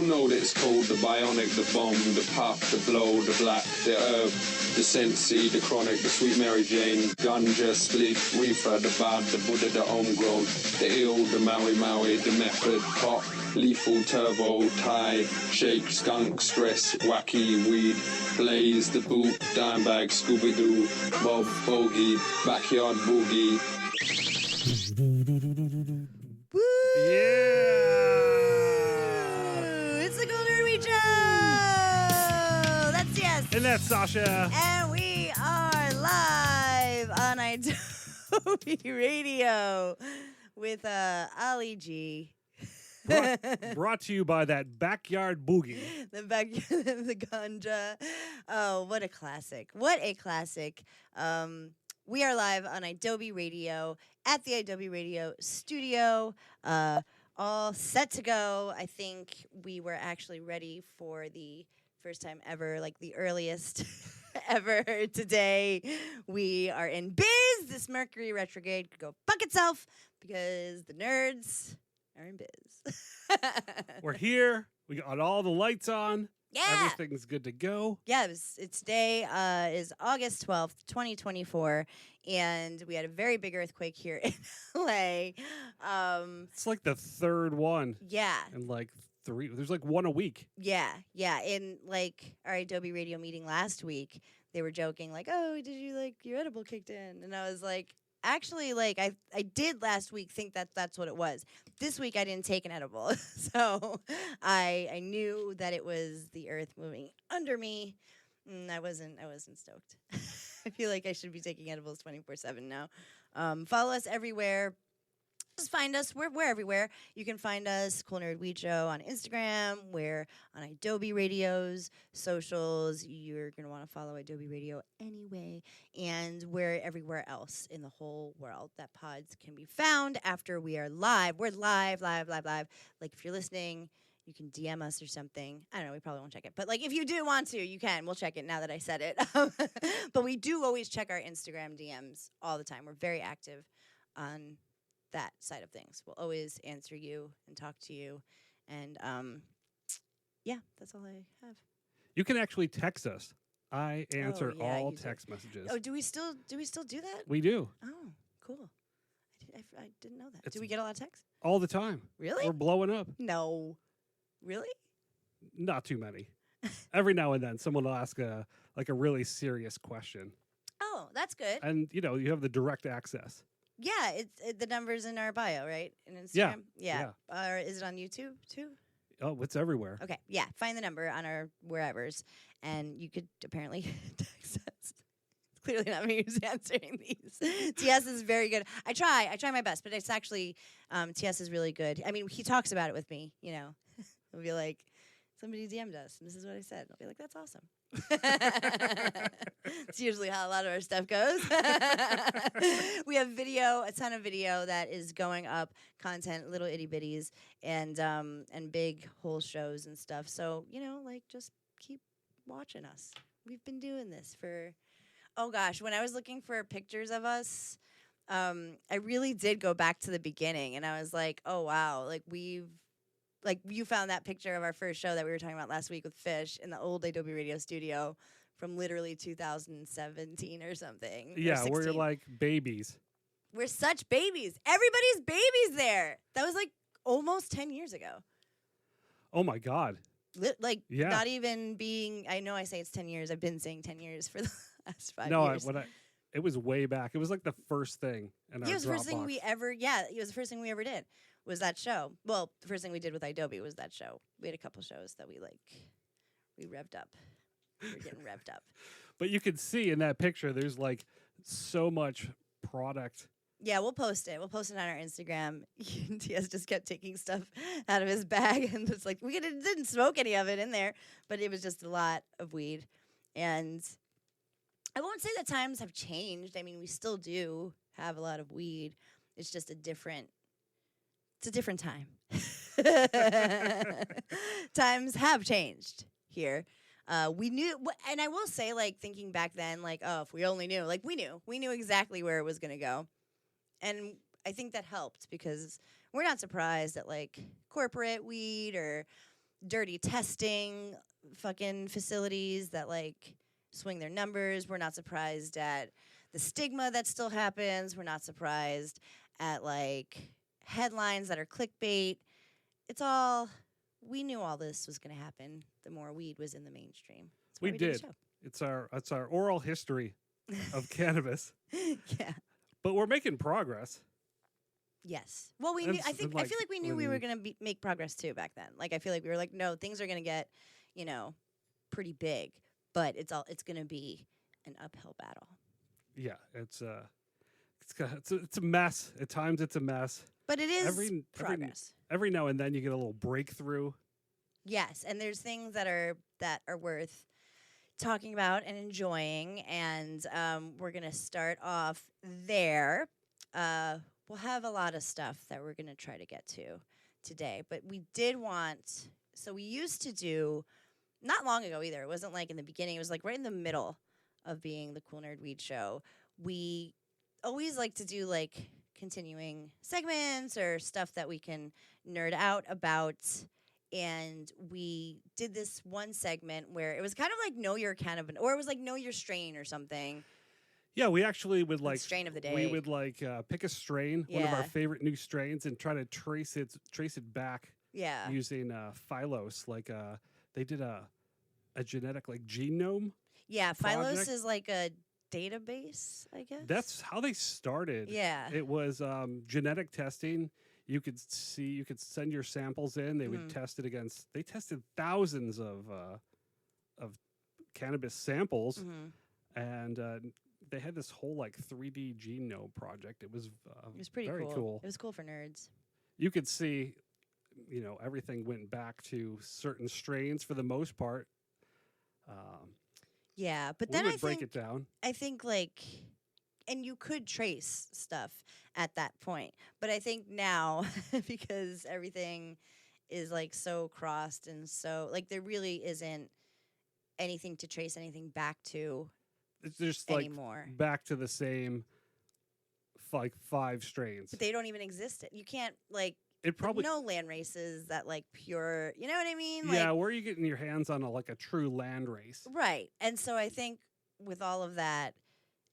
know that it's called the bionic, the bomb, the puff, the blow, the black, the herb, the sensi, the chronic, the sweet Mary Jane, ganja, spliff, reefer, the bad, the Buddha, the homegrown, the ill, the Maui Maui, the method, pop, lethal, turbo, Thai, shake, skunk, stress, wacky, weed, blaze, the boot, dime bag, Scooby-Doo, Bob, bogey, backyard boogie. Woo! Yeah! It's the Golden Reach Show! That's yes. And that's Sasha. And we are live on Adobe Radio with Ali G. Brought to you by that backyard boogie. The ganja. Oh, what a classic. What a classic. We are live on Adobe Radio at the Adobe Radio studio. All set to go. I think we were actually ready for the first time ever, like the earliest ever today. We are in biz. This Mercury retrograde could go fuck itself because the nerds are in biz. We're here. We got all the lights on. Yeah. Everything's good to go. Yeah, it's today is August 12th, 2024, and we had a very big earthquake here in LA. It's like the third one. Yeah. And like three. There's like one a week. Yeah. In like our Adobe Radio meeting last week, they were joking like, "Oh, did you like your edible kicked in?" And I was like, actually, like I did last week think that that's what it was. This week I didn't take an edible, so I knew that it was the earth moving under me. I wasn't stoked. I feel like I should be taking edibles 24/7 now. Follow us everywhere. Just find us. We're everywhere. You can find us, Cool Nerd Weed Show, on Instagram. We're on Adobe Radio's socials. You're going to want to follow Adobe Radio anyway. And we're everywhere else in the whole world that pods can be found after we are live. We're live. Like, if you're listening, you can DM us or something. I don't know. We probably won't check it. But, like, if you do want to, you can. We'll check it now that I said it. But we do always check our Instagram DMs all the time. We're very active on that side of things. We'll always answer you and talk to you. And, yeah, that's all I have. You can actually text us. I answer all you text messages. Oh, do we still do that? We do. Oh, cool. I didn't know that. Do we get a lot of texts? All the time. Really? We're blowing up. No. Really? Not too many. Every now and then, someone will ask a really serious question. Oh, that's good. And, you have the direct access. Yeah, the number's in our bio, right? In Instagram? Yeah. Or is it on YouTube, too? Oh, it's everywhere. Okay, yeah. Find the number on our wherevers, and you could apparently text us. It's clearly not me who's answering these. TS is very good. I try my best, but it's actually, TS is really good. I mean, he talks about it with me, He'll be like, somebody DM'd us, and this is what I said. I'll be like, that's awesome. It's usually how a lot of our stuff goes. We have a ton of video that is going up, content, little itty bitties, and big whole shows and stuff. So, just keep watching us. We've been doing this for, oh gosh, when I was looking for pictures of us, I really did go back to the beginning, and I was like, oh wow, you found that picture of our first show that we were talking about last week with Fish in the old Adobe Radio studio from literally 2017 or something. Yeah, or we're like babies. We're such babies. Everybody's babies there. That was like almost 10 years ago. Oh my God. Yeah. Not even being, I know I say it's 10 years. I've been saying 10 years for the last 5 years. No, it was way back. It was like the first thing in our It was the first thing Dropbox. it was the first thing we ever did. Was that show. Well, the first thing we did with Adobe was that show. We had a couple shows that we revved up. We were getting revved up. But you can see in that picture, there's like so much product. Yeah, we'll post it. We'll post it on our Instagram. TS just kept taking stuff out of his bag, and it's like, we didn't smoke any of it in there, but it was just a lot of weed. And I won't say that times have changed. I mean, we still do have a lot of weed. It's just it's a different time. Times have changed here. We knew, and I will say, thinking back then, if we only knew, we knew exactly where it was going to go. And I think that helped because we're not surprised that, corporate weed or, dirty testing fucking facilities that like swing their numbers. We're not surprised at the stigma that still happens. We're not surprised at like headlines that are clickbait. It's all, we knew all this was going to happen the more weed was in the mainstream. That's why We did did. the show. It's our oral history of cannabis, Yeah. but we're making progress. Yes. Well, we knew. It's I feel like like we knew we when- were gonna make progress too back then. Like I feel like we were like, no, things are gonna get, pretty big, but it's gonna be an uphill battle. Yeah, it's a mess. At times, it's a mess. But it is Every progress. every now and then, you get a little breakthrough. Yes, and there's things that are worth talking about and enjoying, and we're gonna start off there. We'll have a lot of stuff that we're gonna try to get to today, but we did want. So we used to do, not long ago either. It wasn't like in the beginning. It was like right in the middle of being the Cool Nerd Weed Show. We always like to do like continuing segments or stuff that we can nerd out about. And we did this one segment where it was kind of like Know Your Cannabis, or it was like Know Your Strain or something. Yeah, we actually would like strain of the day. We would like pick a strain, one of our Yeah. favorite new strains, and try to trace it back Yeah. using Phylos. Like they did a genetic like genome. Yeah. Phylos project. is like a database, I guess. That's how they started. Yeah. It was genetic testing. You could send your samples in. They would test it against. They tested thousands of cannabis samples, and they had this whole like 3D genome project. It was pretty very cool. It was cool for nerds. You could see, everything went back to certain strains for the most part. Yeah, but We then would break it down. I think like, and you could trace stuff at that point, but I think now because everything is like so crossed and so like there really isn't anything to trace anything back to It's just like anymore. back to the same, like 5 strains. But they don't even exist. You can't like. It probably no land races that like pure. You know what I mean? yeah. Like, Where are you getting your hands on a true land race? right. And so I think with all of that,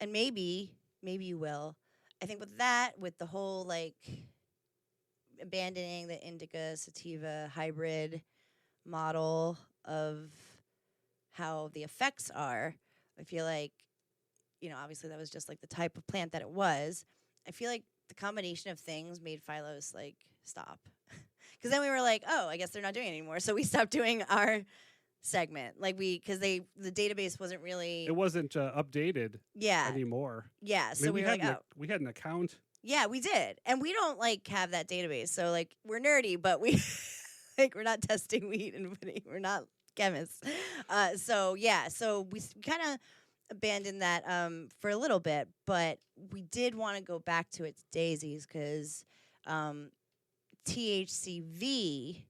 and maybe you will. I think with that, with the whole like abandoning the indica sativa hybrid model of how the effects are, I feel like, obviously that was just like the type of plant that it was. I feel like the combination of things made Phylos like stop. Because then we were like, oh, I guess they're not doing it anymore. So we stopped doing our segment. Like because the database wasn't really. It wasn't updated Yeah. anymore. Yeah. I So mean, we were like, oh. we had an account. Yeah, we did. And we don't like have that database. So like we're nerdy, but we like we're not testing weed and we're not chemists. So we kind of abandoned that for a little bit, but we did want to go back to its daisies because THCV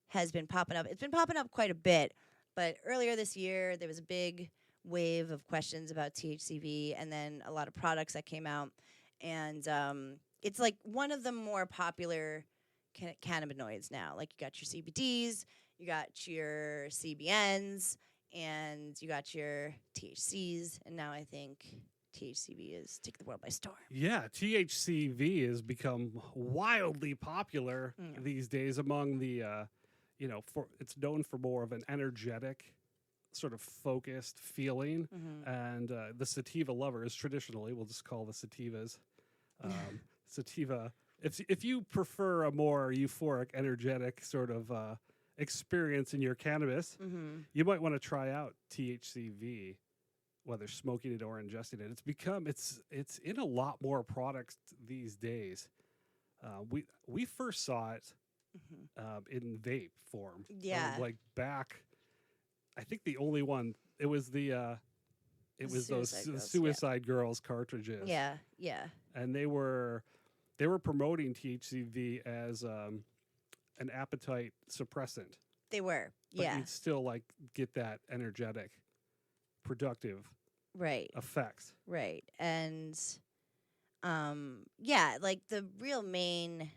has been popping up. It's been popping up quite a bit, but earlier this year there was a big wave of questions about THCV and then a lot of products that came out. And it's like one of the more popular cannabinoids now. Like you got your CBDs, you got your CBNs, and you got your THCs. And now I think THCV is taking the world by storm. Yeah, THCV has become wildly popular these days among the, it's known for more of an energetic, sort of focused feeling. And the sativa lovers, traditionally, we'll just call the sativas, sativa. If you prefer a more euphoric, energetic sort of experience in your cannabis, you might want to try out THCV, whether smoking it or ingesting it. It's in a lot more products these days. We first saw it in vape form. Yeah. Like back, I think the only one, it was those Suicide Girls cartridges. Yeah, yeah. And they were promoting THCV as an appetite suppressant. They were, But yeah. you'd still like get that energetic, productive effects. Right. And yeah, like the real main,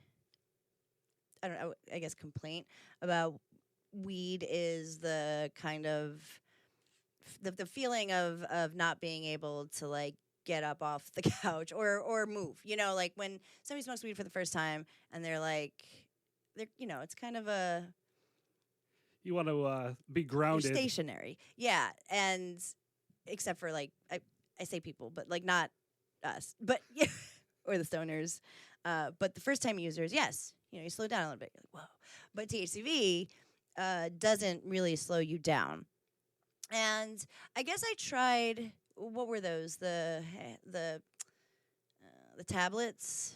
I don't know, I guess complaint about weed is the kind of the feeling of not being able to like get up off the couch or move. You know, like when somebody smokes weed for the first time and they're it's kind of a You want to be you're grounded. stationary. Yeah, and except for like I say people, but like not us, but yeah, or the stoners. But the first time users, yes, you slow down a little bit. You're like, whoa. But THCV doesn't really slow you down. And I guess I tried. What were those? The tablets.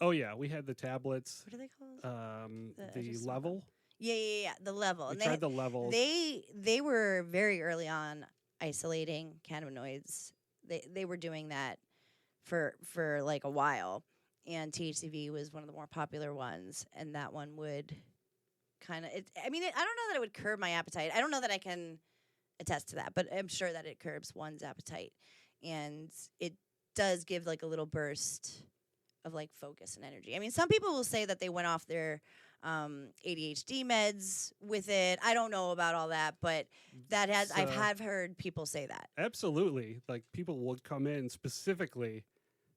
Oh yeah, we had the tablets. What are they called? I The just saw them. level. Yeah. The level. We And tried the levels. they were very early on isolating cannabinoids. They were doing that for like a while, and THCV was one of the more popular ones, and that one would kind of. I don't know that it would curb my appetite. I don't know that I can attest to that, but I'm sure that it curbs one's appetite, and it does give like a little burst of like focus and energy. I mean, some people will say that they went off their ADHD meds with it. I don't know about all that, but I have heard people say that. Absolutely, like people would come in specifically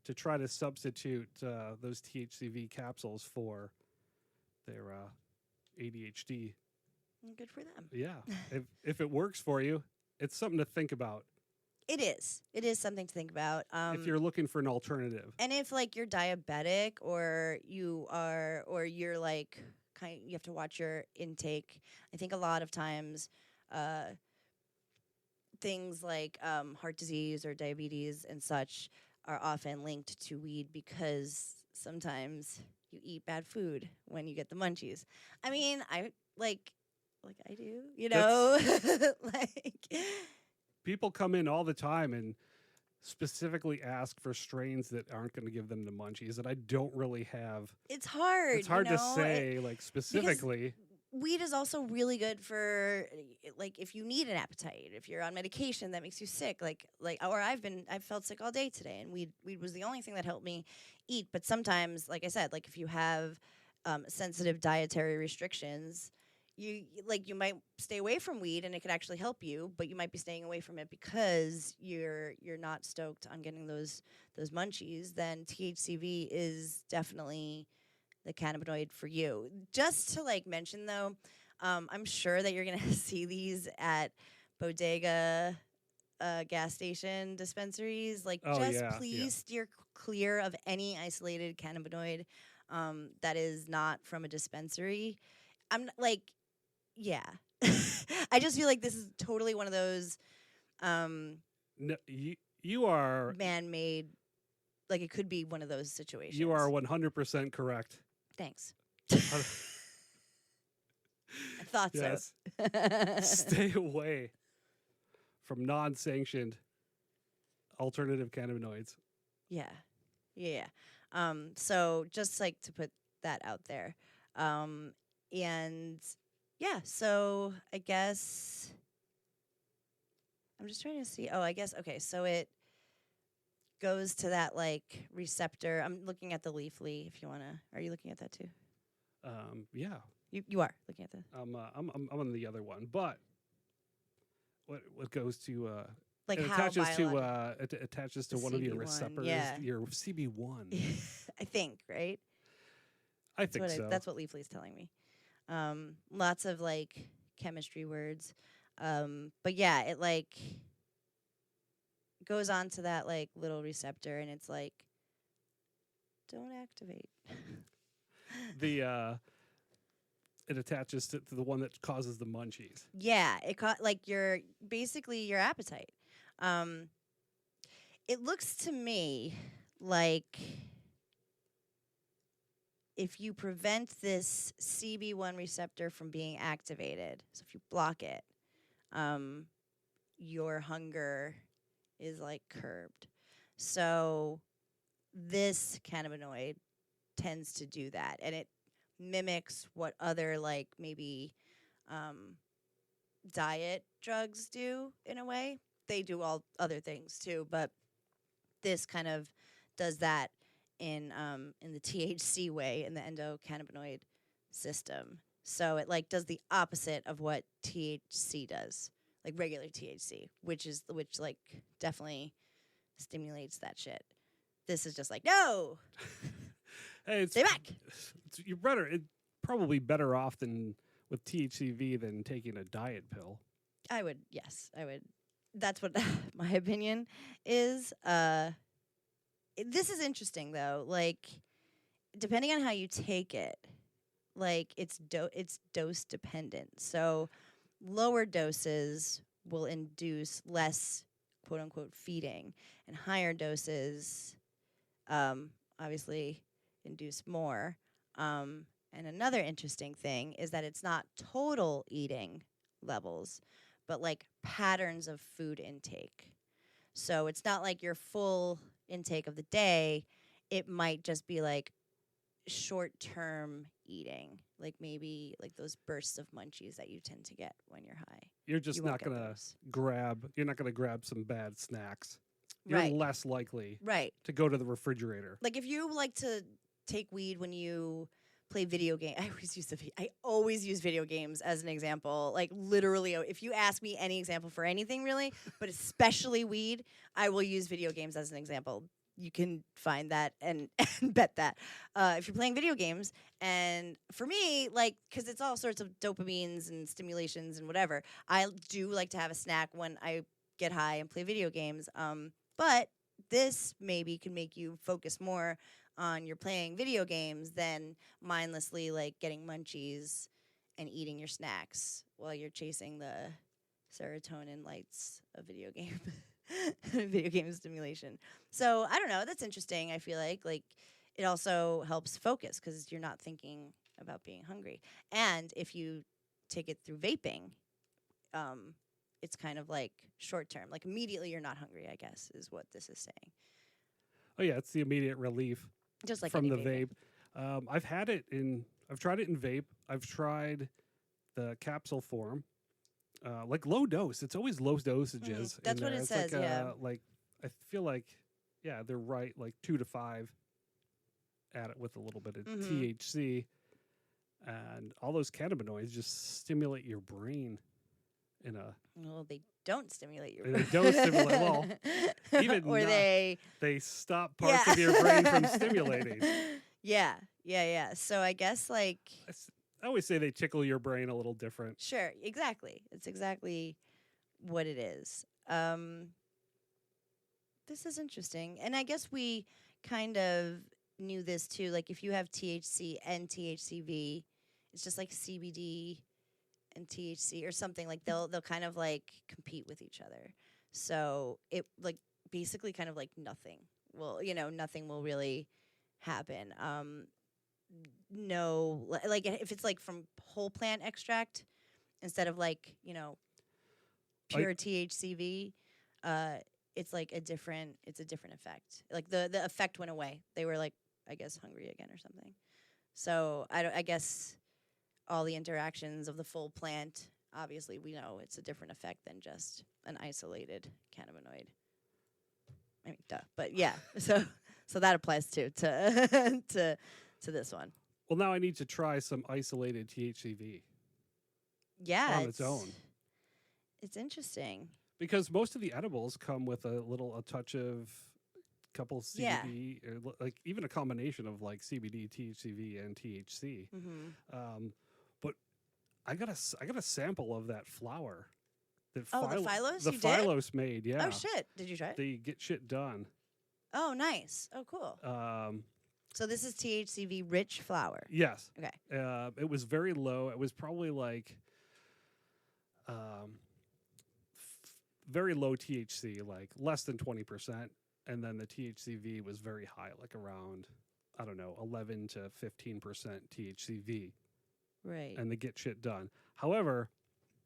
to try to substitute those THCV capsules for their ADHD. Good for them. Yeah, if it works for you, it's something to think about. It is. It is something to think about. If you're looking for an alternative, and if like you're diabetic or you're like you have to watch your intake. I think a lot of times things like heart disease or diabetes and such are often linked to weed because sometimes you eat bad food when you get the munchies. I mean, I do, like people come in all the time and specifically ask for strains that aren't going to give them the munchies, and I don't really have. It's hard. It's hard to say like specifically. Weed is also really good for like if you need an appetite, if you're on medication that makes you sick, or I've felt sick all day today, and weed was the only thing that helped me eat. But sometimes, like I said, like if you have sensitive dietary restrictions, you might stay away from weed and it could actually help you, but you might be staying away from it because you're not stoked on getting those munchies. Then THCV is definitely the cannabinoid for you. Just to like mention though, I'm sure that you're gonna see these at bodega gas station dispensaries. Like please steer clear of any isolated cannabinoid that is not from a dispensary. I'm like, yeah. I just feel like this is totally one of those No, you are man-made, like it could be one of those situations. You are 100% correct. Thanks. I thought so. Stay away from non-sanctioned alternative cannabinoids. Yeah. So just like to put that out there. And yeah, so I guess I'm just trying to see. Oh, I guess, okay, so it goes to that like receptor. I'm looking at the Leafly if you want to. Are you looking at that too? Yeah. You are looking at the. I'm on the other one, but what goes to like it how attaches to one of your CB1, receptors, yeah. your CB1. I think, right? I think so. That's what Leafly's telling me. Lots of like chemistry words. But yeah, it like goes on to that like little receptor and it's like don't activate. It attaches to the one that causes the munchies. Yeah, it like your appetite. It looks to me like if you prevent this CB1 receptor from being activated, so if you block it, your hunger is like curbed. So this cannabinoid tends to do that, and it mimics what other like maybe diet drugs do in a way. They do all other things too, but this kind of does that in the THC way, in the endocannabinoid system. So it like does the opposite of what THC does, like regular THC, which like definitely stimulates that shit. This is just like, no, Hey, stay back. You're better. It's probably better off than with THCV than taking a diet pill. I would. That's what my opinion is. This is interesting though. Like, depending on how you take it, like it's dose dependent. So, lower doses will induce less quote unquote feeding, and higher doses, obviously, induce more. And another interesting thing is that it's not total eating levels, but like patterns of food intake. So it's not like your full intake of the day. It might just be like short-term eating, like maybe like those bursts of munchies that you tend to get when you're high. You're just You not won't get gonna those. You're not gonna grab some bad snacks. You're Right. less likely Right. to go to the refrigerator. Like if you like to take weed when you play video game, I always use video games as an example. Like literally, if you ask me any example for anything really, but especially weed, I will use video games as an example. You can find that and bet that if you're playing video games. And for me, like, because it's all sorts of dopamines and stimulations and whatever, I do like to have a snack when I get high and play video games. But this maybe can make you focus more on your playing video games than mindlessly like getting munchies and eating your snacks while you're chasing the serotonin lights of video game video game stimulation. So I don't know, that's interesting. I feel like it also helps focus because you're not thinking about being hungry. And if you take it through vaping, it's kind of like short term, like immediately you're not hungry, I guess is what this is saying. Oh yeah, it's the immediate relief Just like from any the vaping. vape. I've tried it in vape. I've tried the capsule form. Like low dose. It's always low dosages. That's in what there. it It's says, like, yeah. Like I feel like, yeah, they're right. Like 2 to 5. Add it with a little bit of THC, and all those cannabinoids just stimulate your brain in a. Well, they don't stimulate your They brain. don't stimulate. Well, even or not. they stop parts of your brain from stimulating. Yeah. So I guess like I always say they tickle your brain a little different. sure, exactly. It's exactly what it is. This is interesting. And I guess we kind of knew this too. Like if you have THC and THCV, it's just like CBD and THC or something. Like they'll kind of like compete with each other. So it like basically kind of like nothing will really happen. No, like if it's like from whole plant extract instead of like pure THCV, it's like it's a different effect. Like the effect went away. They were like, I guess, hungry again or something. So I guess all the interactions of the full plant, obviously we know it's a different effect than just an isolated cannabinoid. I mean, duh. But yeah, so that applies too to to this one. Well, now I need to try some isolated THCV. Yeah, on its own. It's interesting. Because most of the edibles come with a touch of couple CBD, or like even a combination of like CBD, THCV, and THC. But I got a sample of that flower. That the Phylos? The You did? Phylos made, yeah. Oh shit! Did you try it? They get shit done. Oh, nice. Oh, cool. So this is THCV rich flower. Yes. Okay. It was very low. It was probably like very low THC, like less than 20%. And then the THCV was very high, like around, 11 to 15% THCV. Right. And they get shit done. However,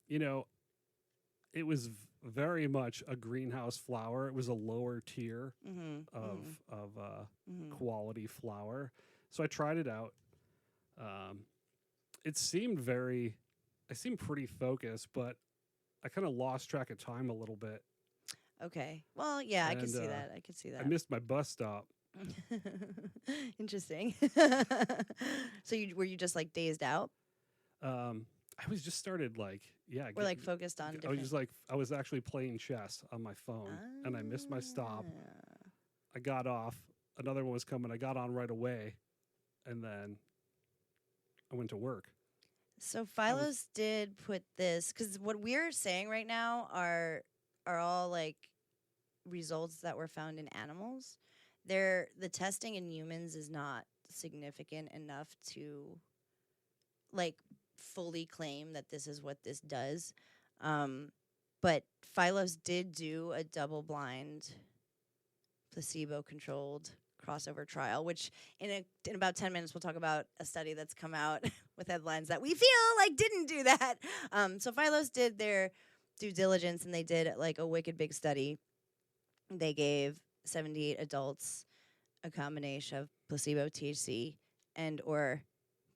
it was very much a greenhouse flower. It was a lower tier of quality flower. So I tried it out. It seemed pretty focused, but I kind of lost track of time a little bit. Okay. Well, yeah, I could see that. I could see that. I missed my bus stop. Interesting. So were you just like dazed out? I was just started like, yeah. We're like focused on I was different. just like, I was actually playing chess on my phone, and I missed my stop. Ah. I got off. Another one was coming. I got on right away, and then I went to work. So Philos did put this because what we're saying right now are all like results that were found in animals. The testing in humans is not significant enough to like fully claim that this is what this does. But Philos did do a double-blind, placebo-controlled crossover trial, which in about 10 minutes we'll talk about a study that's come out with headlines that we feel like didn't do that. So Philos did their due diligence and they did like a wicked big study. They gave 78 adults a combination of placebo, THC, and or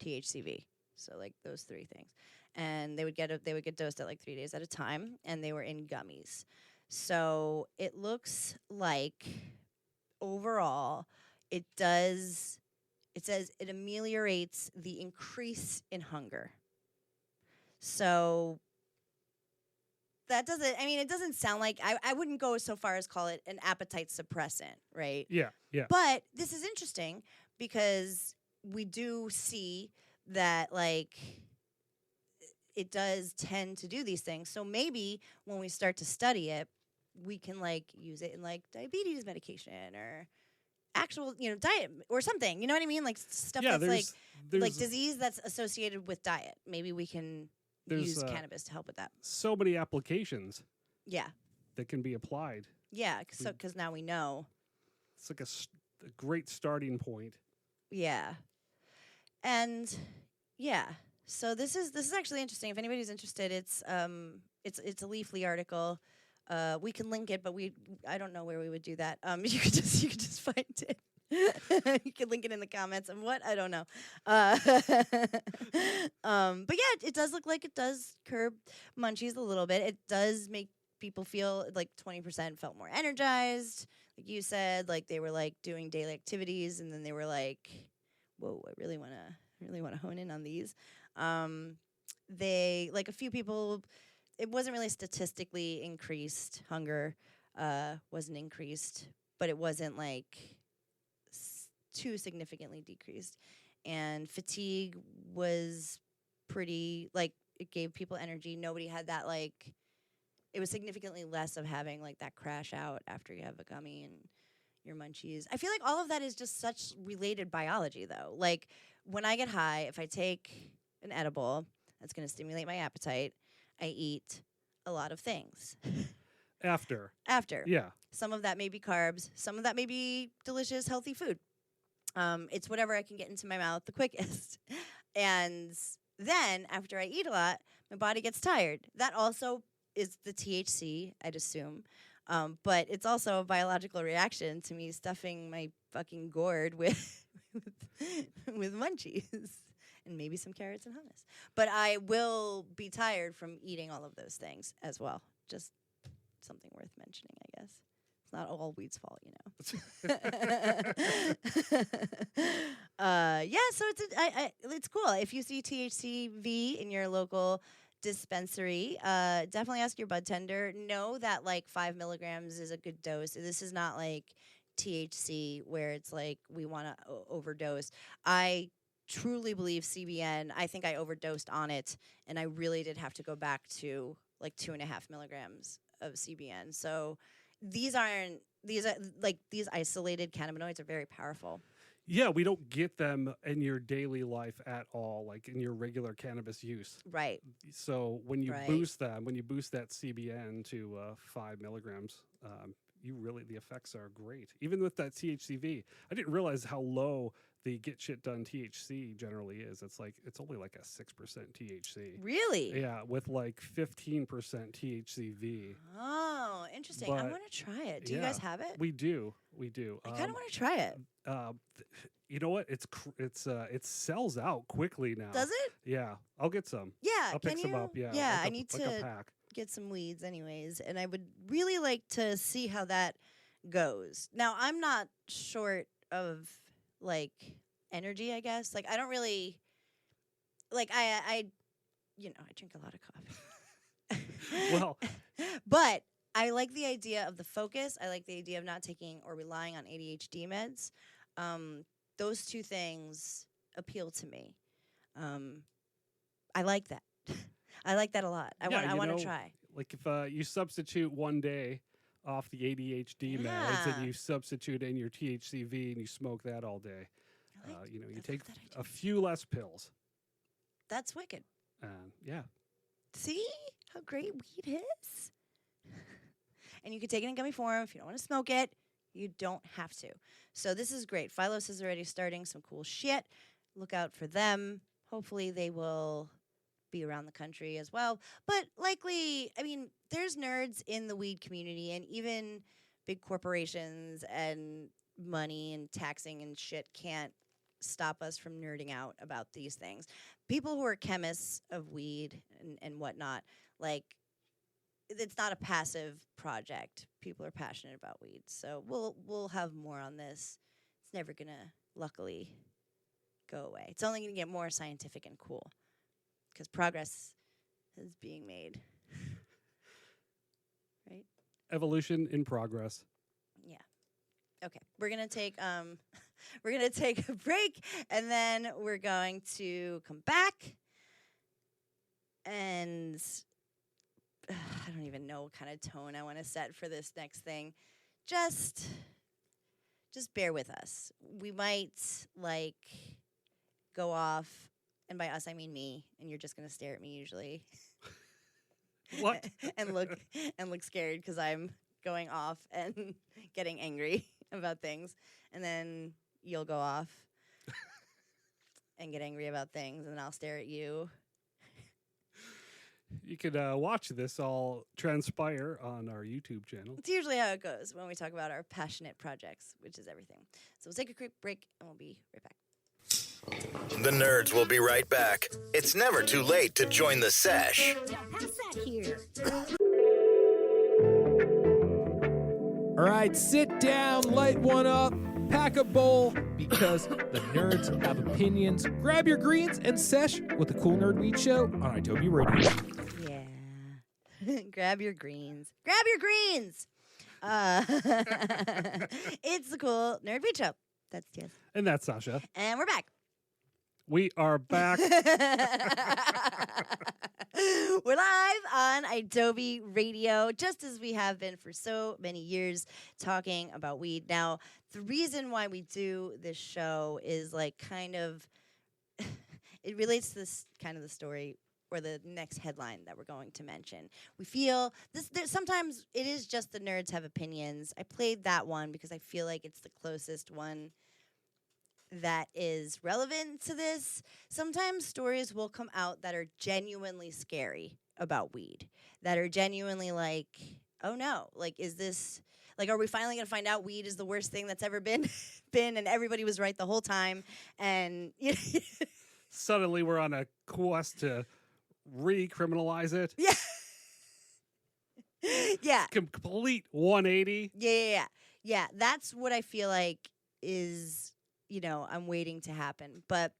THCV. So like those three things, and they would get dosed at like 3 days at a time, and they were in gummies. So it looks like overall it does. It says it ameliorates the increase in hunger. So that doesn't, I mean, it doesn't sound like, I wouldn't go so far as call it an appetite suppressant, right? Yeah, yeah. But this is interesting because we do see that, like, it does tend to do these things. So maybe when we start to study it, we can, like, use it in, like, diabetes medication or actual, diet or something. You know what I mean? Like, stuff that's, like disease that's associated with diet. Maybe we can use cannabis to help with that. So many applications. Yeah. That can be applied. Yeah, because now we know. It's like a great starting point. Yeah. And yeah. So this is actually interesting. If anybody's interested, it's a Leafly article. We can link it, but I don't know where we would do that. You could just find it. You can link it in the comments. And what? I don't know. But yeah, it does look like it does curb munchies a little bit. It does make people feel like 20% felt more energized. Like you said, like they were like doing daily activities, and then they were like, "Whoa, I really wanna hone in on these." They like a few people. It wasn't really statistically increased. Hunger wasn't increased, but it wasn't like too significantly decreased. And fatigue was pretty, like, it gave people energy. Nobody had that, like, it was significantly less of having, like, that crash out after you have a gummy and your munchies. I feel like all of that is just such related biology, though. Like, when I get high, if I take an edible, that's going to stimulate my appetite. I eat a lot of things. After. Yeah. Some of that may be carbs. Some of that may be delicious, healthy food. It's whatever I can get into my mouth the quickest. And then after I eat a lot, my body gets tired. That also is the THC, I'd assume. But it's also a biological reaction to me stuffing my fucking gourd with munchies. And maybe some carrots and hummus. But I will be tired from eating all of those things as well. Just something worth mentioning, I guess. It's not all weed's fault, Yeah, so it's cool. If you see THCV in your local dispensary, definitely ask your bud tender. Know that like 5 milligrams is a good dose. This is not like THC where it's like we want to overdose. I truly believe CBN. I think I overdosed on it, and I really did have to go back to like 2.5 milligrams of CBN. So these isolated cannabinoids are very powerful. Yeah, we don't get them in your daily life at all, like in your regular cannabis use. Right. So when you boost that CBN to 5 milligrams, the effects are great. Even with that THCV, I didn't realize how low the get shit done THC generally is. It's only like a 6% THC. Really? Yeah, with like 15% THCV. Oh, interesting. But I want to try it. Do you guys have it? We do. I kind of want to try it. You know what? It sells out quickly now. Does it? Yeah, I'll get some. Yeah, I'll pick some up. Yeah, yeah. like I need like to a pack. Get some weeds, anyways, and I would really like to see how that goes. Now, I'm not short of like energy, I guess. Like I don't really like I I drink a lot of coffee. Well, But I like the idea of the focus. I like the idea of not taking or relying on ADHD meds. Those two things appeal to me. I like that. I like that a lot. I want to try. Like if you substitute one day off the ADHD meds Yeah. and you substitute in your THCV and you smoke that all day, I like you I take love that idea. a few less pills. That's wicked. Yeah. See how great weed is? And you can take it in gummy form. If you don't want to smoke it, you don't have to. So this is great. Phylos is already starting some cool shit. Look out for them. Hopefully they will be around the country as well. But likely, I mean, there's nerds in the weed community, and even big corporations and money and taxing and shit can't stop us from nerding out about these things. People who are chemists of weed and whatnot, like, it's not a passive project. People are passionate about weed. So we'll have more on this. It's never gonna, luckily, go away. It's only gonna get more scientific and cool because progress is being made. Right? Evolution in progress. Yeah. Okay. We're gonna take a break, and then we're going to come back. And I don't even know what kind of tone I want to set for this next thing. Just bear with us. We might go off, and by us I mean me, and you're just gonna stare at me usually. What? and look scared because I'm going off and getting angry about things, and then you'll go off and get angry about things, and then I'll stare at you. You could watch this all transpire on our YouTube channel. It's usually how it goes when we talk about our passionate projects, which is everything. So we'll take a quick break, and we'll be right back. The nerds will be right back. It's never too late to join the sesh. Pass that here. All right, sit down, light one up, pack a bowl, because the nerds have opinions. Grab your greens and sesh with the Cool Nerd Weed Show on iTobi Radio. Yeah. Grab your greens. Grab your greens! It's the Cool Nerd Beat Show. That's Tias. And that's Sasha. And we're back. We are back. We're live on iTobi Radio, just as we have been for so many years, talking about weed. Now, the reason why we do this show is kind of, it relates to this kind of the story or the next headline that we're going to mention. We feel sometimes it is just the nerds have opinions. I played that one because I feel like it's the closest one that is relevant to this. Sometimes stories will come out that are genuinely scary about weed, that are genuinely oh no, is this, are we finally gonna find out weed is the worst thing that's ever been and everybody was right the whole time, and Suddenly we're on a quest to recriminalize it. Yeah. Yeah. Complete 180. Yeah. That's what I feel like is, I'm waiting to happen. But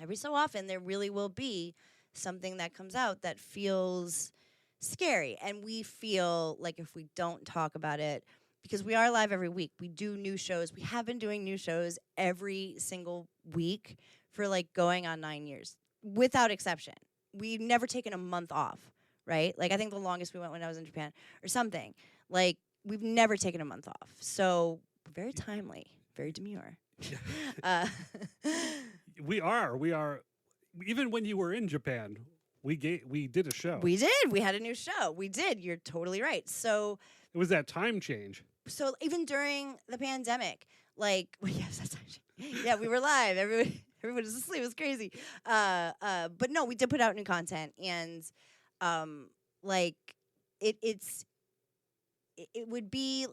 every so often there really will be something that comes out that feels scary. And we feel like if we don't talk about it, because we are live every week, we do new shows. We have been doing new shows every single week for going on 9 years, without exception. We've never taken a month off, right? I think the longest we went when I was in Japan or something. We've never taken a month off. So very timely, very demure. We are. Even when you were in Japan, we did a show. We did. We had a new show. We did. You're totally right. So it was that time change. So even during the pandemic, yes, that's actually, yeah, we were live. Everybody was asleep. It was crazy. But no, we did put out new content, and it would be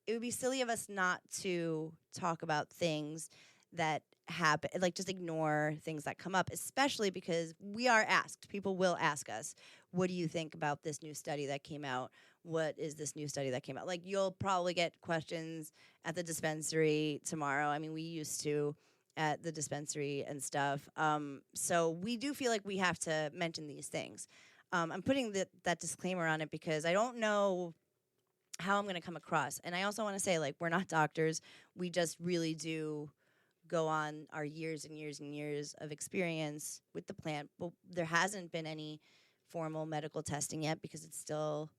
it would be silly of us not to talk about things that happen, just ignore things that come up, especially because we are asked. People will ask us, what do you think about this new study that came out? What is this new study that came out? You'll probably get questions at the dispensary tomorrow. I mean, we used to, at the dispensary and stuff. So we do feel like we have to mention these things. I'm putting that disclaimer on it because I don't know how I'm going to come across. And I also want to say, like, we're not doctors. We just really do go on our years and years and years of experience with the plant. But there hasn't been any formal medical testing yet because it's still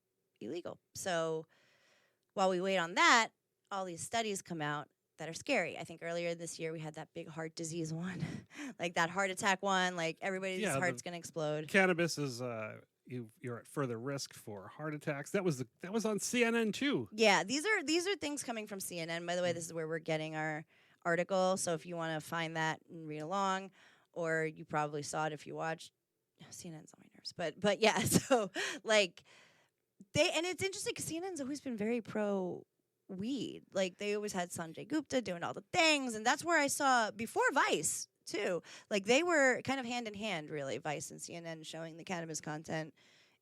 illegal. So while we wait on that, all these studies come out that are scary. I think earlier this year we had that big heart disease one, like that heart attack one, like everybody's heart's going to explode. Cannabis is you're at further risk for heart attacks. That was on CNN too. Yeah, these are things coming from CNN. By the way, this is where we're getting our article. So if you want to find that and read along, or you probably saw it if you watched. CNN's on my nerves, but yeah. So like and it's interesting because CNN's always been very pro weed. Like they always had Sanjay Gupta doing all the things, and that's where I saw before Vice too. Like they were kind of hand in hand, really, Vice and CNN showing the cannabis content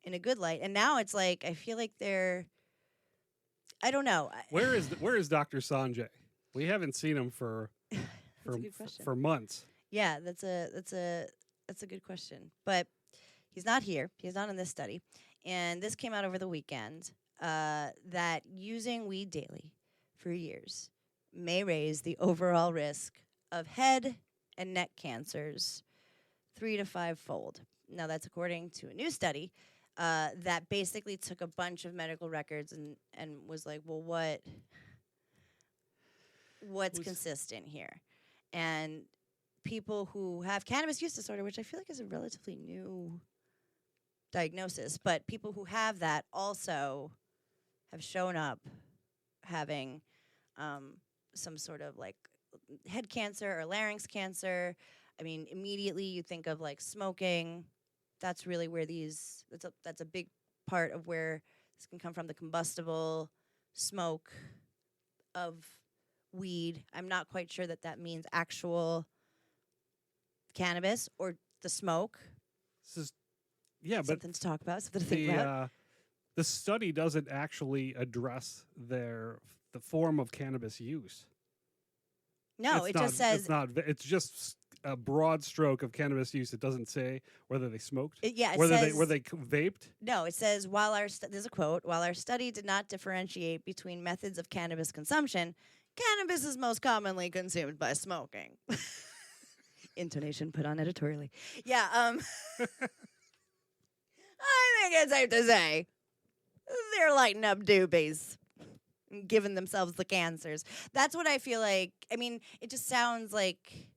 in a good light. And now it's like I feel like they're, I don't know. Where is Dr. Sanjay? We haven't seen him for months. Yeah, that's a good question. But he's not here. He's not in this study. And this came out over the weekend that using weed daily for years may raise the overall risk of head and neck cancers 3 to 5-fold. Now, that's according to a new study that basically took a bunch of medical records and was like, well, what's consistent here? And people who have cannabis use disorder, which I feel like is a relatively new diagnosis, but people who have that also have shown up having some sort of like head cancer or larynx cancer. I mean, immediately you think of like smoking. That's really where that's a big part of where this can come from, the combustible smoke of weed. I'm not quite sure that means actual cannabis or the smoke. This is, yeah, something to talk about, something to think about. The study doesn't actually address the form of cannabis use. No, just says it's just a broad stroke of cannabis use. It doesn't say whether they smoked. Whether they vaped. No, it says there's a quote. While our study did not differentiate between methods of cannabis consumption, cannabis is most commonly consumed by smoking. Intonation put on editorially. Yeah. I think it's safe to say they're lighting up doobies, giving themselves the cancers. That's what I feel like. I mean, it just sounds like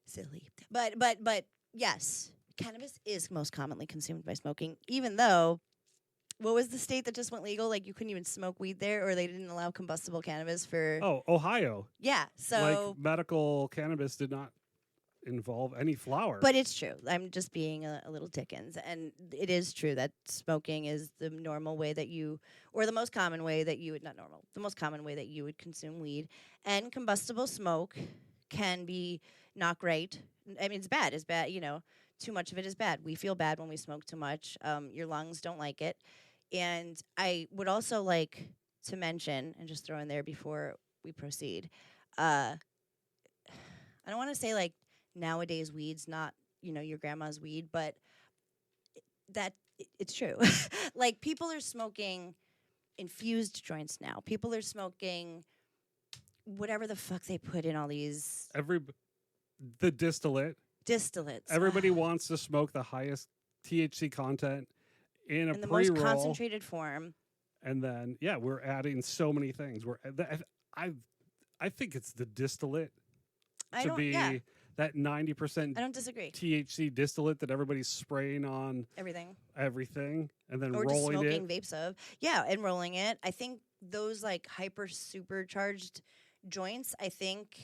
silly. But yes, cannabis is most commonly consumed by smoking, even though, what was the state that just went legal? Like, you couldn't even smoke weed there, or they didn't allow combustible cannabis for... Oh, Ohio. Yeah, so... Like, medical cannabis did not involve any flower. But it's true. I'm just being a little Dickens. And it is true that smoking is the normal way that you... Or the most common way that you would... Not normal. The most common way that you would consume weed. And combustible smoke can be not great. I mean, it's bad. It's bad, you know. Too much of it is bad. We feel bad when we smoke too much. Your lungs don't like it. And I would also like to mention, and just throw in there before we proceed, I don't want to say like nowadays weed's not, you know, your grandma's weed, but it's true. Like, people are smoking infused joints now. People are smoking whatever the fuck they put in all these... The distillate. Distillates. Everybody wants to smoke the highest THC content in the pre-roll, most concentrated form. And then, yeah, we're adding so many things. I think it's the distillate that 90%. I don't disagree. THC distillate that everybody's spraying on everything, and then or rolling just smoking vapes of. Yeah, and rolling it. I think those like hyper supercharged joints. I think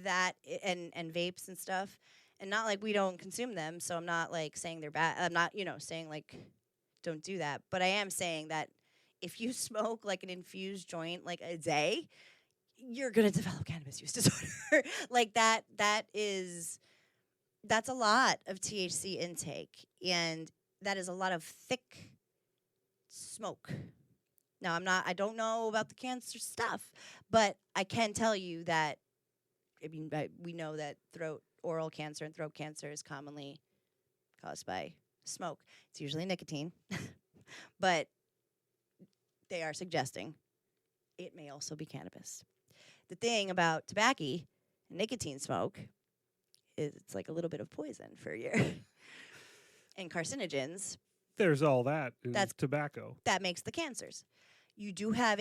that and vapes and stuff. And not like we don't consume them, so I'm not like saying they're bad. I'm not, saying like don't do that. But I am saying that if you smoke like an infused joint like a day, you're gonna develop cannabis use disorder. Like that's a lot of THC intake, and that is a lot of thick smoke. Now I don't know about the cancer stuff, but I can tell you that I mean, we know that oral cancer and throat cancer is commonly caused by smoke. It's usually nicotine, but they are suggesting it may also be cannabis. The thing about tobacco and nicotine smoke is it's like a little bit of poison for your and carcinogens. There's all that in That's tobacco. That makes the cancers. You do have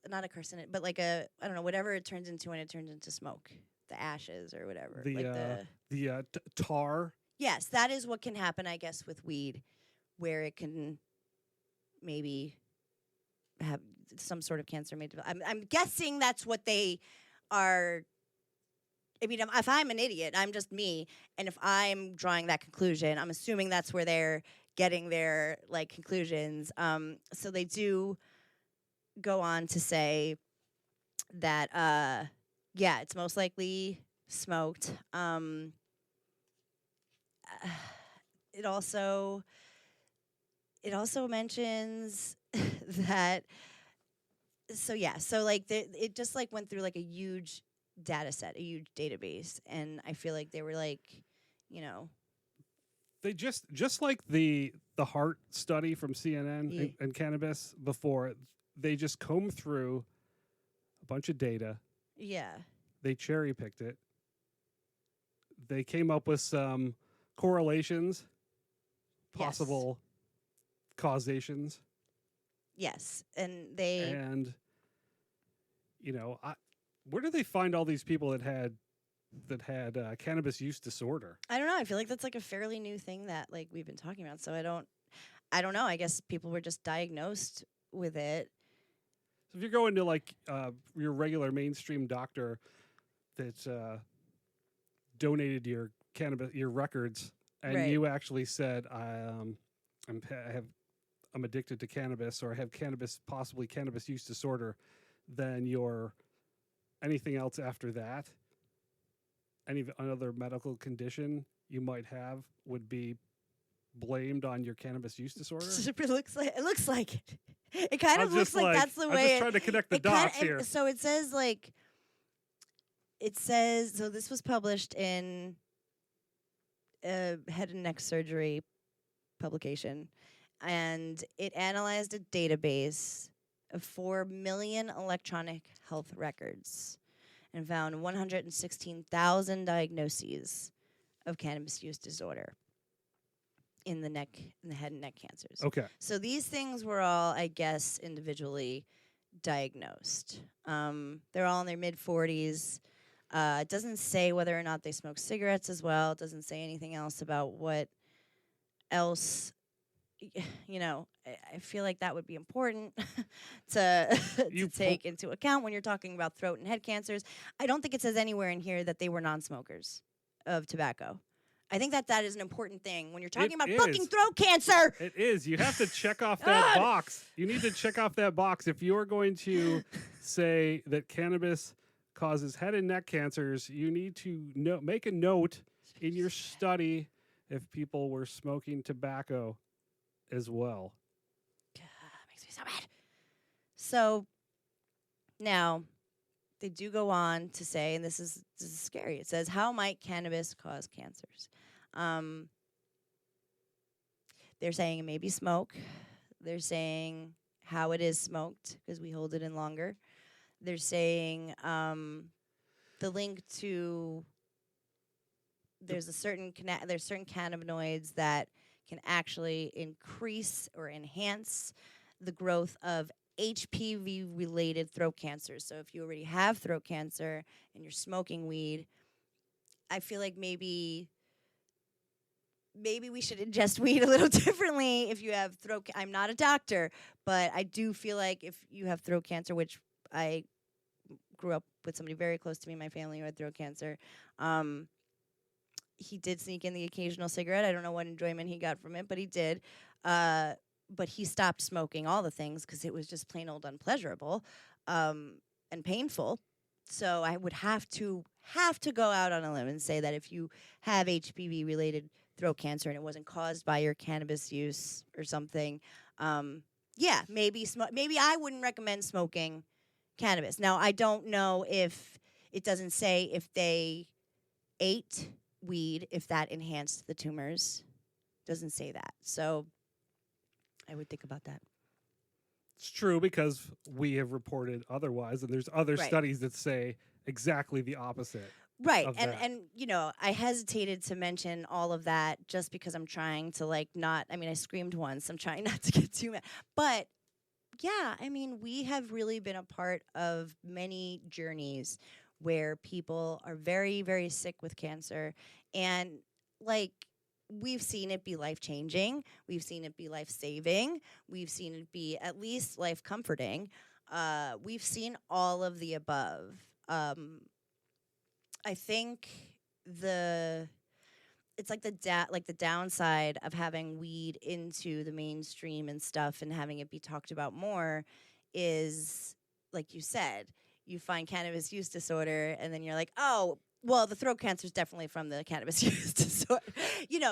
not a carcinogen, but like I don't know, whatever it turns into when it turns into smoke, the ashes or whatever. The tar. Yes, that is what can happen, I guess, with weed, where it can maybe have some sort of cancer made. I'm guessing that's what they are. I mean, if I'm an idiot, I'm just me, and if I'm drawing that conclusion, I'm assuming that's where they're getting their like conclusions. So they do go on to say that, it's most likely smoked. It also mentions that. So like it just like went through like a huge data set, a huge database, and I feel like they were like, they just like the heart study from CNN and cannabis before, they just combed through a bunch of data. Yeah. They cherry picked it. They came up with some correlations, possible causations. Yes, and where do they find all these people that had cannabis use disorder? I don't know. I feel like that's like a fairly new thing that like we've been talking about. So I don't know. I guess people were just diagnosed with it. So if you're going to like your regular mainstream doctor that's donated your cannabis, your records, and you actually said I'm addicted to cannabis, or I have possibly cannabis use disorder, then anything else after that, any other medical condition you might have would be blamed on your cannabis use disorder. It looks like it. It kind of looks like that's the way. I'm just trying to connect the dots here. So it says so this was published in a head and neck surgery publication, and it analyzed a database of 4 million electronic health records and found 116,000 diagnoses of cannabis use disorder in the head and neck cancers. Okay. So these things were all, I guess, individually diagnosed. They're all in their mid-40s. It doesn't say whether or not they smoke cigarettes as well. It doesn't say anything else about what else. I feel like that would be important to take into account when you're talking about throat and head cancers. I don't think it says anywhere in here that they were non-smokers of tobacco. I think that is an important thing when you're talking about fucking throat cancer. It is. You have to check off that box. You need to check off that box. If you're going to say that cannabis causes head and neck cancers, you need to make a note in your study if people were smoking tobacco as well. Makes me so mad. So now they do go on to say, and this is scary. It says, how might cannabis cause cancers? They're saying it may be smoke. They're saying how it is smoked because we hold it in longer. They're saying the link to there's certain cannabinoids that can actually increase or enhance the growth of HPV-related throat cancer. So if you already have throat cancer and you're smoking weed, I feel like maybe we should ingest weed a little differently if you have throat I'm not a doctor, but I do feel like if you have throat cancer, which I grew up with somebody very close to me in my family who had throat cancer, he did sneak in the occasional cigarette. I don't know what enjoyment he got from it, but he did. But he stopped smoking all the things because it was just plain old unpleasurable and painful. So I would have to go out on a limb and say that if you have HPV-related throat cancer and it wasn't caused by your cannabis use or something, maybe I wouldn't recommend smoking cannabis. Now, I don't know if It doesn't say if they ate weed, if that enhanced the tumors. Doesn't say that. So I would think about that. It's true because we have reported otherwise, and there's other Right. studies that say exactly the opposite. Right. Of And that. and you know, I hesitated to mention all of that just because I'm trying to like not, I mean, I screamed once. I'm trying not to get too mad. But yeah, I mean, we have really been a part of many journeys where people are very, very sick with cancer. And like, we've seen it be life changing. We've seen it be life saving. We've seen it be at least life comforting. We've seen all of the above. I think it's like the downside of having weed into the mainstream and stuff and having it be talked about more is, like you said, you find cannabis use disorder and then you're like, oh, well, the throat cancer is definitely from the cannabis use disorder.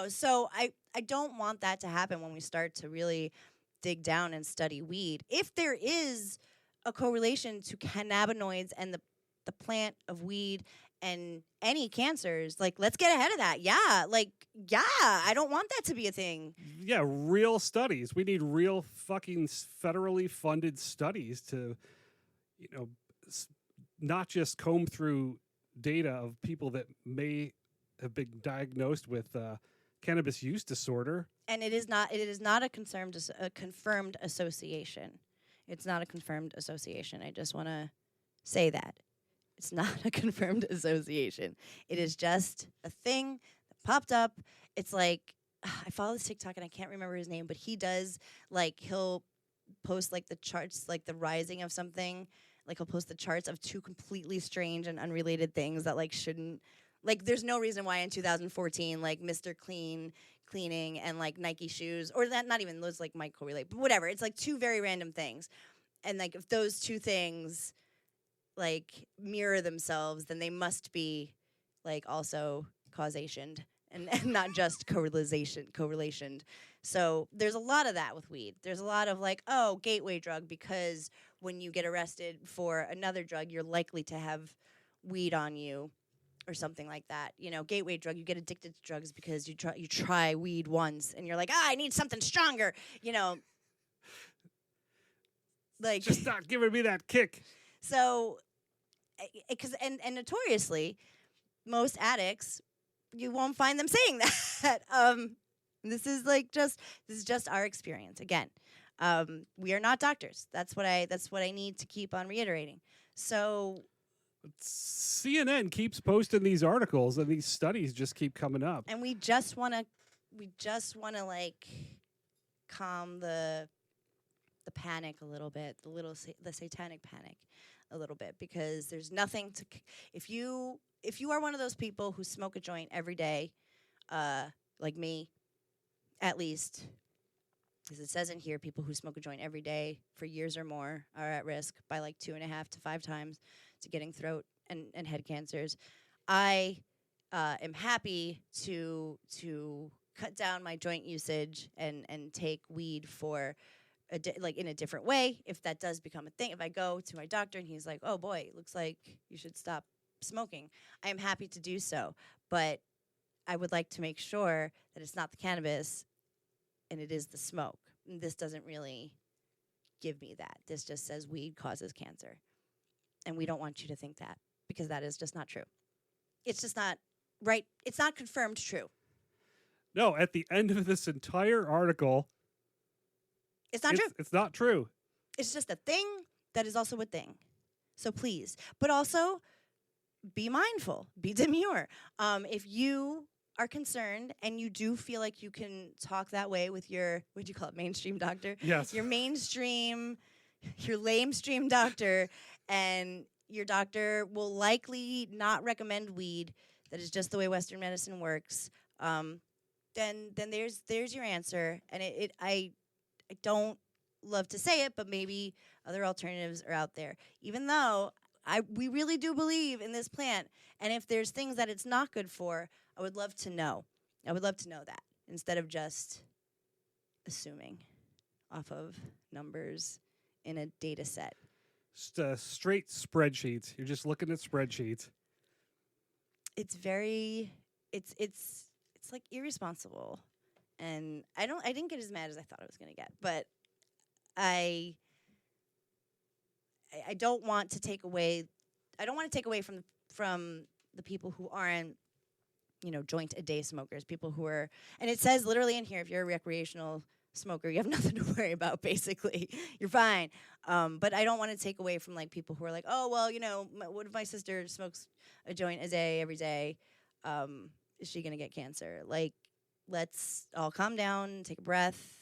So I don't want that to happen when we start to really dig down and study weed. If there is a correlation to cannabinoids and the plant of weed and any cancers, like, let's get ahead of that. Yeah, I don't want that to be a thing. Yeah, real studies. We need real fucking federally funded studies to, not just comb through data of people that may have been diagnosed with cannabis use disorder. And it is not a confirmed association. It's not a confirmed association. I just want to say that. It's not a confirmed association. It is just a thing that popped up. It's like, I follow this TikTok and I can't remember his name, but he does, like, he'll post, like, the charts, like, the rising of something. Like, he'll post the charts of two completely strange and unrelated things that, like, shouldn't, like, there's no reason why in 2014, like, Mr. Cleaning and, like, Nike shoes, or that, not even those, like, might correlate, but whatever. It's, like, two very random things. And, like, if those two things, like, mirror themselves, then they must be, like, also causation and not just correlation. So there's a lot of that with weed. There's a lot of, like, oh, gateway drug, because when you get arrested for another drug, you're likely to have weed on you or something like that. Gateway drug, you get addicted to drugs because you try weed once and you're like, I need something stronger, like, Just not giving me that kick. So, because and notoriously, most addicts, you won't find them saying that. This is just our experience. Again, we are not doctors. That's what I need to keep on reiterating. So, CNN keeps posting these articles, and these studies just keep coming up. And we just want to like calm the panic a little bit, the satanic panic a little bit, because there's nothing to, if you are one of those people who smoke a joint every day, like me, at least, as it says in here, people who smoke a joint every day for years or more are at risk by like 2.5 to 5 times to getting throat and head cancers. I am happy to cut down my joint usage and take weed for in a different way, if that does become a thing. If I go to my doctor and he's like, oh boy, looks like you should stop smoking, I am happy to do so. But I would like to make sure that it's not the cannabis and it is the smoke. And this doesn't really give me that. This just says weed causes cancer. And we don't want you to think that, because that is just not true. It's just not right. It's not confirmed true. No, at the end of this entire article, it's not true. It's not true. It's just a thing that is also a thing. So please, but also be mindful, be demure. If you are concerned and you do feel like you can talk that way with your, what do you call it, mainstream doctor? Yes. Your lamestream doctor, and your doctor will likely not recommend weed. That is just the way Western medicine works. Then there's your answer. And I don't love to say it, but maybe other alternatives are out there. Even though we really do believe in this plant, and if there's things that it's not good for, I would love to know. I would love to know that, instead of just assuming off of numbers in a data set. straight spreadsheets. You're just looking at spreadsheets. It's very, it's like irresponsible, and I didn't get as mad as I thought I was gonna get, but I don't want to take away. I don't want to take away from the people who aren't, joint a day smokers. People who are, and it says literally in here, if you're a recreational smoker, you have nothing to worry about. Basically, you're fine. But I don't want to take away from like people who are like, oh well, what if my sister smokes a joint a day every day? Is she gonna get cancer? Like, let's all calm down, take a breath,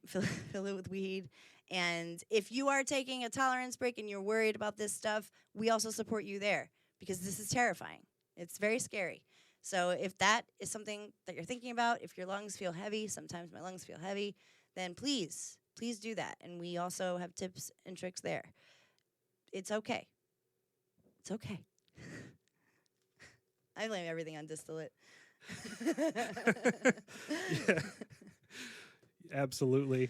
fill it with weed. And if you are taking a tolerance break and you're worried about this stuff, we also support you there, because this is terrifying. It's very scary. So if that is something that you're thinking about, if your lungs feel heavy, sometimes my lungs feel heavy, then please do that. And we also have tips and tricks there. It's okay. It's okay. I blame everything on distillate. Yeah. Absolutely.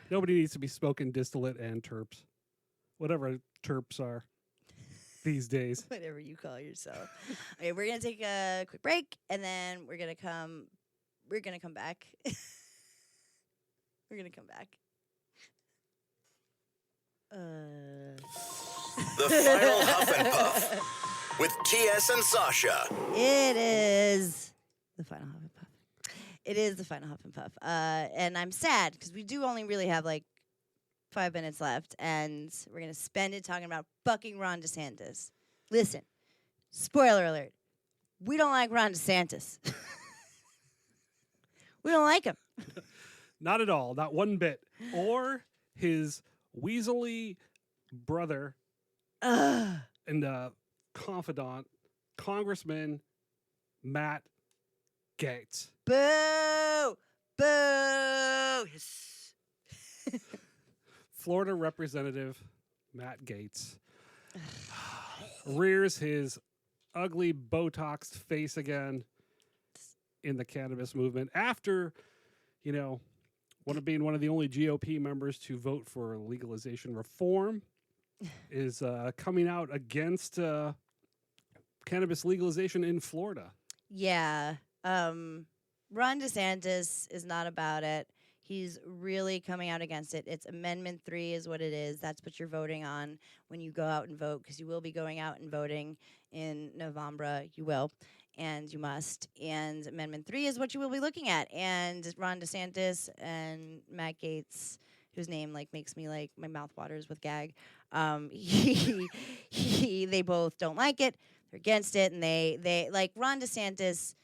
Nobody needs to be smoking distillate and terps. Whatever terps are these days. Whatever you call yourself. Okay, we're gonna take a quick break, and then we're gonna come back. We're gonna come back. The final Huff and Puff with TS and Sasha. It is the final Huff and Puff. It is the final Huff and Puff. And I'm sad because we do only really have like 5 minutes left, and we're going to spend it talking about fucking Ron DeSantis. Listen, spoiler alert. We don't like Ron DeSantis. We don't like him. Not at all. Not one bit. Or his weaselly brother and confidant, Congressman Matt Gaetz. Boo! Boo! Yes. Florida Representative Matt Gaetz rears his ugly Botoxed face again in the cannabis movement after, being one of the only GOP members to vote for legalization reform, is coming out against cannabis legalization in Florida. Yeah. Ron DeSantis is not about it. He's really coming out against it. It's Amendment 3 is what it is. That's what you're voting on when you go out and vote, because you will be going out and voting in November. You will, and you must. And Amendment 3 is what you will be looking at. And Ron DeSantis and Matt Gaetz, whose name makes me my mouth waters with gag. They both don't like it. They're against it, and they like Ron DeSantis.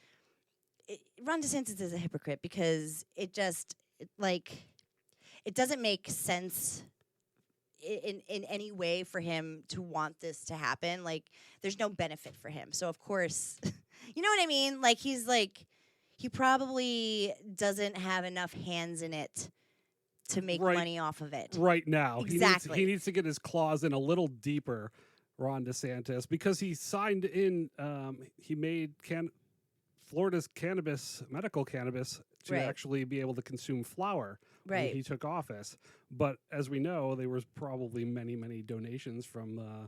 Ron DeSantis is a hypocrite because it doesn't make sense in any way for him to want this to happen. Like, there's no benefit for him. So of course, you know what I mean? He probably doesn't have enough hands in it to make money off of it right now. Exactly. He needs to get his claws in a little deeper, Ron DeSantis, because he signed in. He made Florida's medical cannabis, to actually be able to consume flower when he took office. But as we know, there was probably many, many donations from the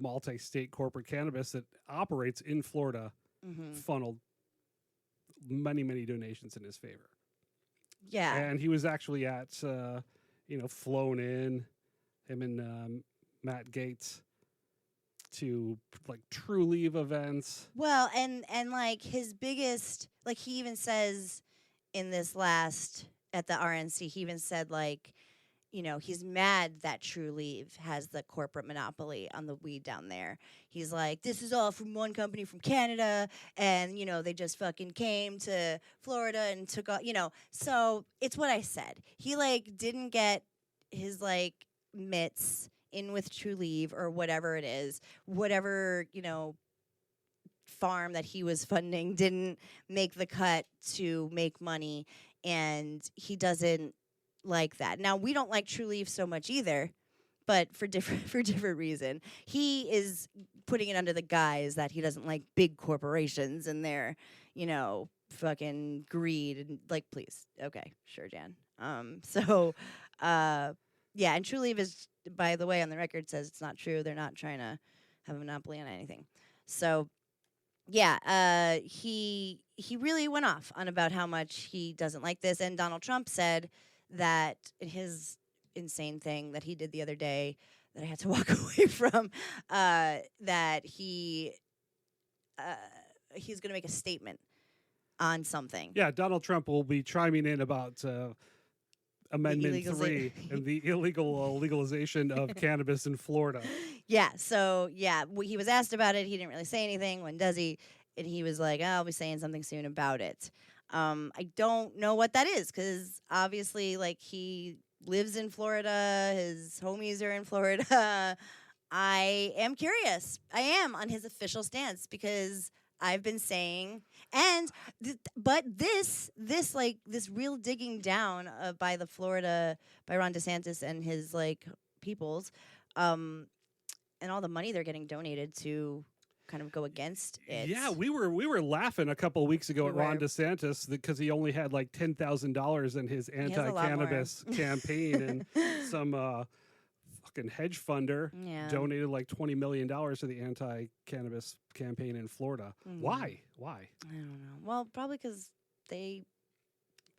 multi-state corporate cannabis that operates in Florida, funneled many, many donations in his favor. Yeah. And he was actually at, flown in, him and Matt Gaetz, to True Leave events. Well, and his biggest, he even says in this last at the RNC, he even said he's mad that True Leave has the corporate monopoly on the weed down there. He's like, this is all from one company from Canada, and they just fucking came to Florida and took all, So it's what I said. He didn't get his mitts in with True Leave or whatever it is, whatever, farm that he was funding didn't make the cut to make money, and he doesn't like that. Now, we don't like True Leave so much either, but for different reason. He is putting it under the guise that he doesn't like big corporations and their, fucking greed and please. Okay, sure, Jan. Yeah, and True Leaf is, by the way, on the record says it's not true. They're not trying to have a monopoly on anything. So, yeah, he really went off on about how much he doesn't like this. And Donald Trump said that in his insane thing that he did the other day that I had to walk away from, that he's going to make a statement on something. Yeah, Donald Trump will be chiming in about Amendment 3 and the illegal legalization of cannabis in Florida. Yeah, so, yeah, he was asked about it. He didn't really say anything. When does he? And he was like, I'll be saying something soon about it. I don't know what that is because obviously, like, he lives in Florida. His homies are in Florida. I am curious. I am on his official stance because I've been saying, and but this real digging down by the Florida, by Ron DeSantis and his like peoples, and all the money they're getting donated to kind of go against it. Yeah, we were laughing a couple of weeks ago at Ron DeSantis because he only had like $10,000 in his anti-cannabis campaign, and some fucking hedge funder donated like $20 million to the anti-cannabis campaign in Florida. Mm-hmm. Why? I don't know. Well, probably because they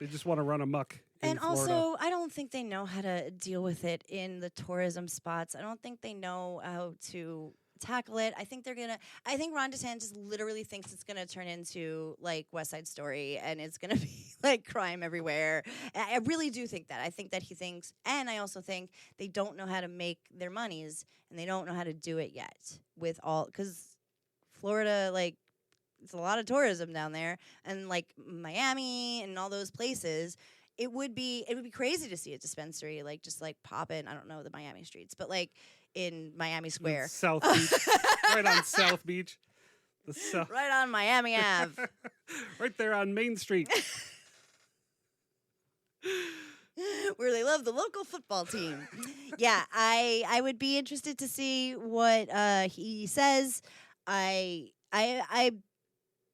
just want to run amok. And also, I don't think they know how to deal with it in the tourism spots. I don't think they know how to tackle it. I think Ron DeSantis literally thinks it's gonna turn into like West Side Story and it's gonna be like crime everywhere. I really do think that. I think that he thinks, and I also think they don't know how to make their monies and they don't know how to do it yet with all, because Florida, like, it's a lot of tourism down there, and like Miami and all those places. It would be crazy to see a dispensary like just like pop in. I don't know the Miami streets, but like in Miami Square, South Beach, right on South Beach, right on Miami Ave, right there on Main Street, where they love the local football team. Yeah, I would be interested to see what he says. I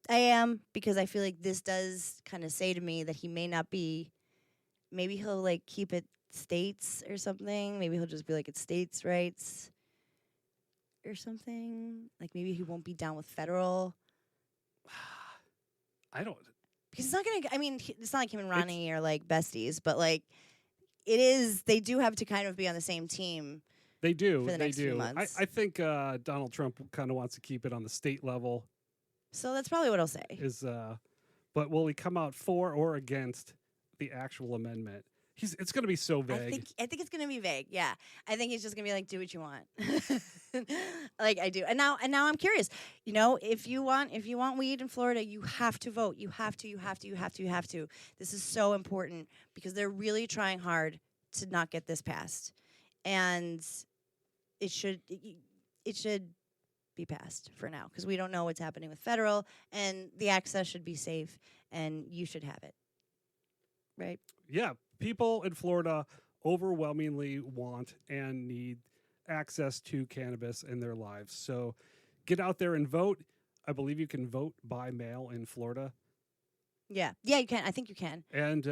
am, because I feel like this does kind of say to me that he may not be. Maybe he'll like keep it states or something. Maybe he'll just be like, it's states' rights or something. Like maybe he won't be down with federal. I don't. Because it's not gonna. I mean, it's not like him and Ronnie are like besties, but like it is. They do have to kind of be on the same team. They do. For the next few months. I think Donald Trump kind of wants to keep it on the state level. So that's probably what he'll say. But will he come out for or against the actual amendment? It's going to be so vague. I think it's going to be vague. Yeah, I think he's just going to be like, do what you want. Like I do. And now I'm curious. You know, if you want weed in Florida, you have to vote. You have to. This is so important because they're really trying hard to not get this passed, and it should be passed for now because we don't know what's happening with federal, and the access should be safe, and you should have it. Right? Yeah, people in Florida overwhelmingly want and need access to cannabis in their lives. So get out there and vote. I believe you can vote by mail in Florida. Yeah, you can. I think you can. And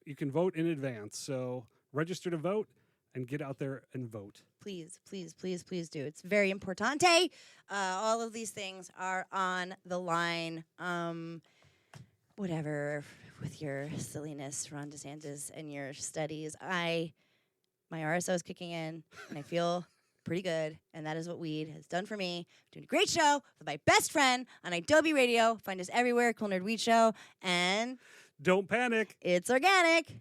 you can vote in advance. So register to vote and get out there and vote. Please do. It's very importante. All of these things are on the line. Whatever with your silliness, Ron DeSantis, and your studies. My RSO is kicking in, and I feel pretty good, and that is what weed has done for me. I'm doing a great show with my best friend on Adobe Radio. Find us everywhere, Cool Nerd Weed Show, and don't panic. It's organic.